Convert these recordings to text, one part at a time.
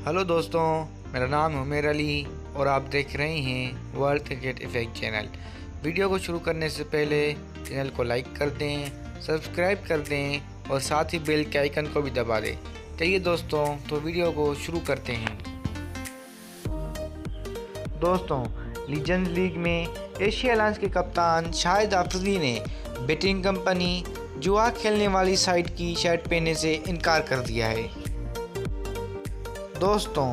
Hello दोस्तों, मेरा नाम है उमेर अली और आप देख रहे हैं world cricket effect channel. Video को शुरू करने से पहले चैनल को लाइक कर दें, सब्सक्राइब कर दें और साथ ही बेल के आइकन को भी दबा दें। चलिए दोस्तों, तो वीडियो को शुरू करते हैं। दोस्तों, लीजेंड्स लीग में एशिया एलायंस के कप्तान शाहिद अफरीदी ने बैटिंग कंपनी जुआ खेलने वाली साइट की शर्ट पहनने से इनकार कर दिया है। दोस्तों,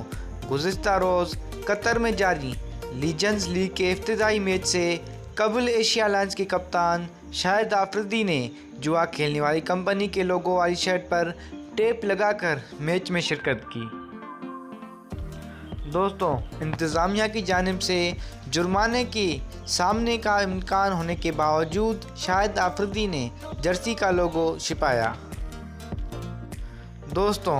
गुज़िश्ता रोज़ कतर में जारी लीजेंड्स लीग के इफ्तिताई मैच से कबल एशिया एलायंस के कप्तान शाहिद अफरीदी ने जुआ खेलने वाली कंपनी के लोगो वाली शर्ट पर टेप लगाकर मैच में शिरकत की। दोस्तों, इंतज़ामिया की जानिब से जुर्माने के सामने का इम्कान होने के बावजूद शाहिद अफरीदी ने जर्सी का लोगो छिपाया। दोस्तों,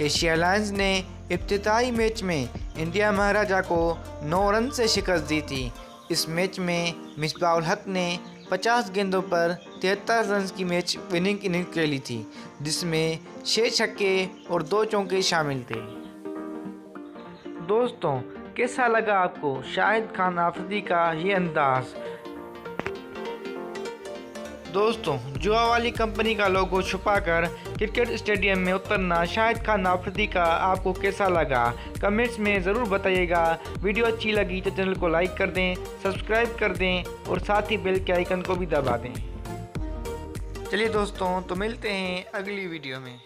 एशिया एलायंस ने इब्तिदाई मैच में इंडिया महाराजा को 9 रन से शिकस्त दी थी। इस मैच में मिसबाह उल हक ने 50 गेंदों पर 73 रन की मैच विनिंग इनिंग खेली थी, जिसमें 6 छक्के और 2 चौके शामिल थे। दोस्तों, कैसा लगा आपको शाहिद खान अफरीदी का ये अंदाज? दोस्तों, जुआ वाली कंपनी का लोगो छुपाकर क्रिकेट स्टेडियम में उतरना शाहिद खान अफरीदी का आपको कैसा लगा? कमेंट्स में ज़रूर बताइएगा। वीडियो अच्छी लगी तो चैनल को लाइक कर दें, सब्सक्राइब कर दें और साथ ही बेल के आइकन को भी दबा दें। चलिए दोस्तों, तो मिलते हैं अगली वीडियो में।